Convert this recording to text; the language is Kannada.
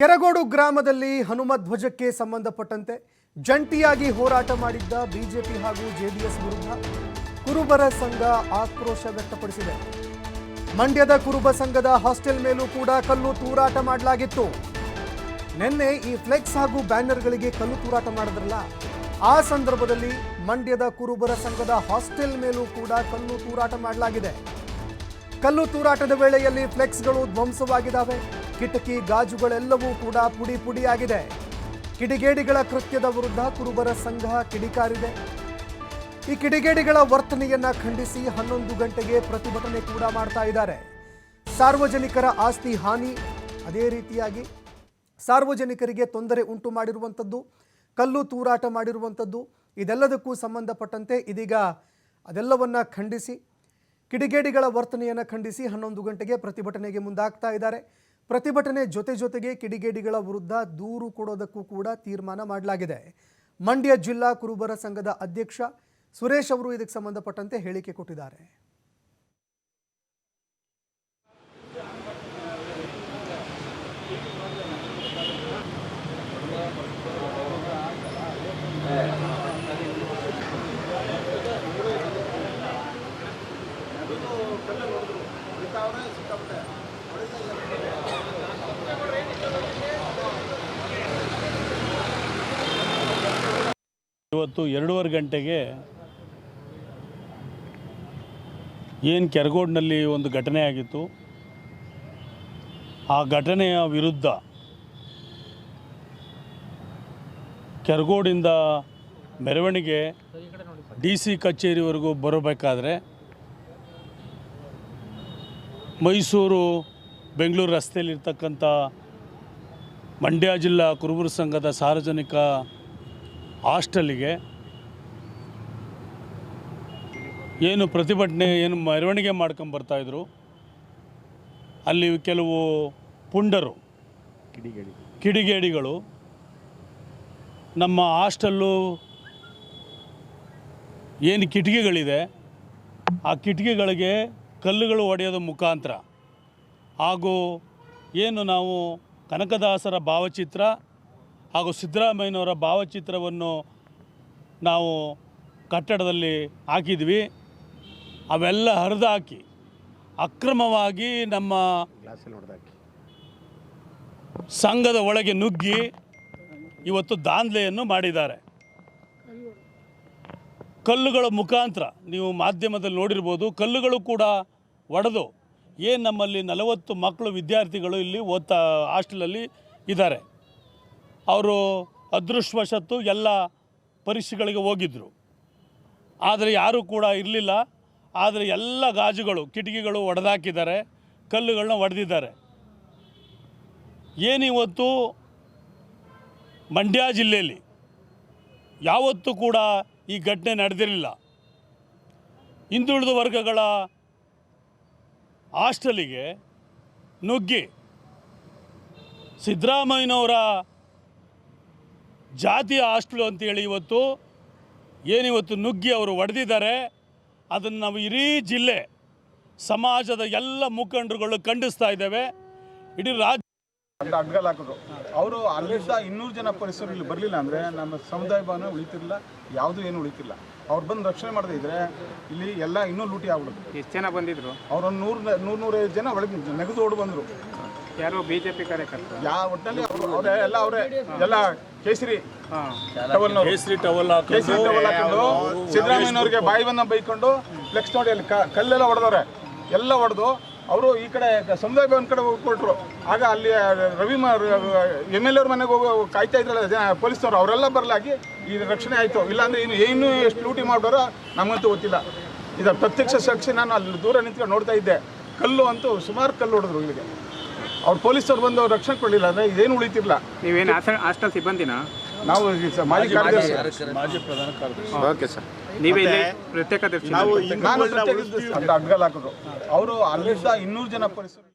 ಕೆರಗೋಡು ಗ್ರಾಮದಲ್ಲಿ ಹನುಮಧ್ವಜಕ್ಕೆ ಸಂಬಂಧಪಟ್ಟಂತೆ ಜಂಟಿಯಾಗಿ ಹೋರಾಟ ಮಾಡಿದ್ದ ಬಿಜೆಪಿ ಹಾಗೂ ಜೆಡಿಎಸ್ ವಿರುದ್ಧ ಕುರುಬರ ಸಂಘ ಆಕ್ರೋಶ ವ್ಯಕ್ತಪಡಿಸಿದೆ. ಮಂಡ್ಯದ ಕುರುಬ ಸಂಘದ ಹಾಸ್ಟೆಲ್ ಮೇಲೂ ಕೂಡ ಕಲ್ಲು ತೂರಾಟ ಮಾಡಲಾಗಿತ್ತು. ನಿನ್ನೆ ಈ ಫ್ಲೆಕ್ಸ್ ಹಾಗೂ ಬ್ಯಾನರ್ಗಳಿಗೆ ಕಲ್ಲು ತೂರಾಟ ಮಾಡಿದ್ರಲ್ಲ, ಆ ಸಂದರ್ಭದಲ್ಲಿ ಮಂಡ್ಯದ ಕುರುಬರ ಸಂಘದ ಹಾಸ್ಟೆಲ್ ಮೇಲೂ ಕೂಡ ಕಲ್ಲು ತೂರಾಟ ಮಾಡಲಾಗಿದೆ. ಕಲ್ಲು ತೂರಾಟದ ವೇಳೆಯಲ್ಲಿ ಫ್ಲೆಕ್ಸ್ಗಳು ಧ್ವಂಸವಾಗಿದ್ದಾವೆ. ಕಿಟಕಿ ಗಾಜುಗಳೆಲ್ಲವೂ ಕೂಡ ಪುಡಿ ಪುಡಿಯಾಗಿದೆ. ಕಿಡಿಗೇಡಿಗಳ ಕೃತ್ಯದ ವಿರುದ್ಧ ಕುರುಬರ ಸಂಘ ಕಿಡಿಕಾರಿದೆ. ಈ ಕಿಡಿಗೇಡಿಗಳ ವರ್ತನೆಯನ್ನ ಖಂಡಿಸಿ 11 ಗಂಟೆಗೆ ಪ್ರತಿಭಟನೆ ಕೂಡ ಮಾಡ್ತಾ ಇದ್ದಾರೆ. ಸಾರ್ವಜನಿಕರ ಆಸ್ತಿ ಹಾನಿ, ಅದೇ ರೀತಿಯಾಗಿ ಸಾರ್ವಜನಿಕರಿಗೆ ತೊಂದರೆ ಉಂಟು ಮಾಡಿರುವಂಥದ್ದು, ಕಲ್ಲು ತೂರಾಟ ಮಾಡಿರುವಂಥದ್ದು, ಇದೆಲ್ಲದಕ್ಕೂ ಸಂಬಂಧಪಟ್ಟಂತೆ ಇದೀಗ ಅದೆಲ್ಲವನ್ನ ಖಂಡಿಸಿ ಕಿಡಿಗೇಡಿಗಳ ವರ್ತನೆಯನ್ನು ಖಂಡಿಸಿ 11 ಗಂಟೆಗೆ ಪ್ರತಿಭಟನೆಗೆ ಮುಂದಾಗ್ತಾ ಇದ್ದಾರೆ. ಪ್ರತಿಭಟನೆ ಜೊತೆಗೆ ಕಿಡಿಗೇಡಿಗಳ ವಿರುದ್ಧ ದೂರು ಕೊಡೋದಕ್ಕೂ ಕೂಡ ತೀರ್ಮಾನ ಮಾಡಲಾಗಿದೆ. ಮಂಡ್ಯ ಜಿಲ್ಲಾ ಕುರುಬರ ಸಂಘದ ಅಧ್ಯಕ್ಷ ಸುರೇಶ್ ಅವರು ಇದಕ್ಕೆ ಸಂಬಂಧಪಟ್ಟಂತೆ ಹೇಳಿಕೆ ಕೊಟ್ಟಿದ್ದಾರೆ. ಇವತ್ತು 2:30 ಗಂಟೆಗೆ ಏನು ಕೆರಗೋಡಿನಲ್ಲಿ ಒಂದು ಘಟನೆ ಆಗಿತ್ತು, ಆ ಘಟನೆಯ ವಿರುದ್ಧ ಕೆರಗೋಡಿಂದ ಮೆರವಣಿಗೆ DC ಕಚೇರಿವರೆಗೂ ಬರಬೇಕಾದ್ರೆ ಮೈಸೂರು ಬೆಂಗಳೂರು ರಸ್ತೆಯಲ್ಲಿರ್ತಕ್ಕಂಥ ಮಂಡ್ಯ ಜಿಲ್ಲಾ ಕುರುಬರ ಸಂಘದ ಸಾರ್ವಜನಿಕ ಹಾಸ್ಟೆಲ್ಲಿಗೆ ಏನು ಪ್ರತಿಭಟನೆ ಮೆರವಣಿಗೆ ಮಾಡ್ಕೊಂಬರ್ತಾಯಿದ್ರು. ಅಲ್ಲಿ ಕೆಲವು ಪುಂಡರು ಕಿಡಿಗೇಡಿಗಳು ನಮ್ಮ ಹಾಸ್ಟೆಲ್ಲು ಏನು ಕಿಟಕಿಗಳಿದೆ ಆ ಕಿಟಕಿಗಳಿಗೆ ಕಲ್ಲುಗಳು ಹೊಡೆಯೋದು ಮುಖಾಂತರ ಹಾಗೂ ಏನು ನಾವು ಕನಕದಾಸರ ಭಾವಚಿತ್ರ ಹಾಗೂ ಸಿದ್ದರಾಮಯ್ಯನವರ ಭಾವಚಿತ್ರವನ್ನು ನಾವು ಕಟ್ಟಡದಲ್ಲಿ ಹಾಕಿದ್ವಿ. ಅವೆಲ್ಲ ಹರಿದಾಕಿ ಅಕ್ರಮವಾಗಿ ನಮ್ಮ ಸಂಘದ ಒಳಗೆ ನುಗ್ಗಿ ಇವತ್ತು ದಾಂಧಲೆಯನ್ನು ಮಾಡಿದ್ದಾರೆ. ಕಲ್ಲುಗಳ ಮುಖಾಂತರ ನೀವು ಮಾಧ್ಯಮದಲ್ಲಿ ನೋಡಿರ್ಬೋದು, ಕಲ್ಲುಗಳು ಕೂಡ ಒಡೆದು ಏನು ನಮ್ಮಲ್ಲಿ 40 ಮಕ್ಕಳು ವಿದ್ಯಾರ್ಥಿಗಳು ಇಲ್ಲಿ ಹಾಸ್ಟೆಲಲ್ಲಿ ಇದ್ದಾರೆ. ಅವರು ಅದೃಷ್ಟವಶತ್ತು ಎಲ್ಲ ಪರೀಕ್ಷೆಗಳಿಗೆ ಹೋಗಿದ್ದರು, ಆದರೆ ಯಾರೂ ಕೂಡ ಇರಲಿಲ್ಲ. ಆದರೆ ಎಲ್ಲ ಗಾಜುಗಳು ಕಿಟಕಿಗಳು ಒಡೆದಾಕಿದ್ದಾರೆ, ಕಲ್ಲುಗಳನ್ನ ಒಡೆದಿದ್ದಾರೆ. ಏನಿವತ್ತು ಮಂಡ್ಯ ಜಿಲ್ಲೆಯಲ್ಲಿ ಯಾವತ್ತೂ ಕೂಡ ಈ ಘಟನೆ ನಡೆದಿರಲಿಲ್ಲ. ಹಿಂದುಳಿದ ವರ್ಗಗಳ ಹಾಸ್ಟೆಲಿಗೆ ನುಗ್ಗಿ ಸಿದ್ದರಾಮಯ್ಯನವರ ಜಾತಿಯ ಹಾಸ್ಟೆಲು ಅಂತೇಳಿ ಏನಿವತ್ತು ನುಗ್ಗಿ ಅವರು ಹೊಡೆದಿದ್ದಾರೆ. ಅದನ್ನು ನಾವು ಇಡೀ ಜಿಲ್ಲೆ ಸಮಾಜದ ಎಲ್ಲ ಮುಖಂಡರುಗಳು ಖಂಡಿಸ್ತಾ ಇದ್ದೇವೆ. ಇಡೀ ರಾಜ್ಯ ಅಡ್ಗಲ್ ಹಾಕಿದ್ರು. ಅವರು ಅಲ್ಲಿದ್ದ 200 ಜನ ಪೊಲೀಸರು ಇಲ್ಲಿ ಬರಲಿಲ್ಲ ಅಂದರೆ ನಮ್ಮ ಸಮುದಾಯ ಭವನ ಉಳಿತಿರಲಿಲ್ಲ, ಯಾವುದೂ ಏನು ಉಳಿತಿಲ್ಲ. ಅವ್ರು ಬಂದು ರಕ್ಷಣೆ ಮಾಡದೇ ಇದ್ದರೆ ಇಲ್ಲಿ ಎಲ್ಲ ಇನ್ನೂ ಲೂಟಿ ಆಗ್ಬಿಡುತ್ತೆ. ಎಷ್ಟು ಜನ ಬಂದಿದ್ರು? ಅವರೊಂದು 100-150 ಜನ ಒಳಗೆ ನೆಗೆದು ಓಡಿ ಬಂದರು. ಯಾರು ಬಿಜೆಪಿ ಕಾರ್ಯಕರ್ತರು? ಯಾವ ಒಟ್ಟಲ್ಲಿ ಅವರೇ ಎಲ್ಲ ಕೇಸರಿ ಟವಲ್ ಹಾಕೊಂಡು ಸಿದ್ದರಾಮಯ್ಯನವ್ರಿಗೆ ಬಾಯಿ ಬಂದ ಬೈಕೊಂಡು ಫ್ಲೆಕ್ಸ್ ನೋಡಿ ಅಲ್ಲಿ ಕಲ್ಲೆಲ್ಲ ಹೊಡೆದವ್ರೆ. ಎಲ್ಲ ಹೊಡೆದು ಅವರು ಈ ಕಡೆ ಸಮುದಾಯ ಭವನ ಕಡೆ ಹೋಗ್ಕೊಟ್ರು. ಆಗ ಅಲ್ಲಿ ರವಿ MLA ಅವ್ರ ಮನೆಗೆ ಹೋಗೋ ಕಾಯ್ತಾ ಇದ್ರಲ್ಲ ಜನ ಪೊಲೀಸ್ನವ್ರು, ಅವರೆಲ್ಲ ಬರಲಾಗಿ ಈಗ ರಕ್ಷಣೆ ಆಯಿತು. ಇಲ್ಲಾಂದರೆ ಇನ್ನೂ ಎಷ್ಟು ಲೂಟಿ ಮಾಡೋರೋ ನಮಗಂತೂ ಗೊತ್ತಿಲ್ಲ. ಇದರ ಪ್ರತ್ಯಕ್ಷ ಸಾಕ್ಷಿ ನಾನು ಅಲ್ಲಿ ದೂರ ನಿಂತ್ಕೊಂಡು ನೋಡ್ತಾ ಇದ್ದೆ. ಕಲ್ಲು ಅಂತೂ ಸುಮಾರು ಕಲ್ಲು ಹೊಡೆದ್ರು ಇಲ್ಲಿಗೆ. ಅವ್ರು ಪೊಲೀಸರು ಬಂದು ಅವ್ರು ರಕ್ಷಣೆ ಕೊಡಲಿಲ್ಲ ಅಂದರೆ ಇದೇನು ಉಳಿತಿರಲಿಲ್ಲ. ನೀವೇನು ಹಾಸ್ಟೆಲ್ ಸಿಬ್ಬಂದಿನ? ನಾವು ಮಾಜಿ ಕಾರ್ಯದರ್ಶಿ, ಮಾಜಿ ಪ್ರಧಾನ ಕಾರ್ಯದರ್ಶಿ. Okay sir. ನೀವೇ ಇಲ್ಲಿ ಪ್ರತ್ಯೇಕ ನಾನು ಅಡ್ಗಲ್ ಹಾಕಿದ್ರು. ಅವರು ಅಲ್ಲಿದ್ದ 200 ಜನ ಪೊಲೀಸರು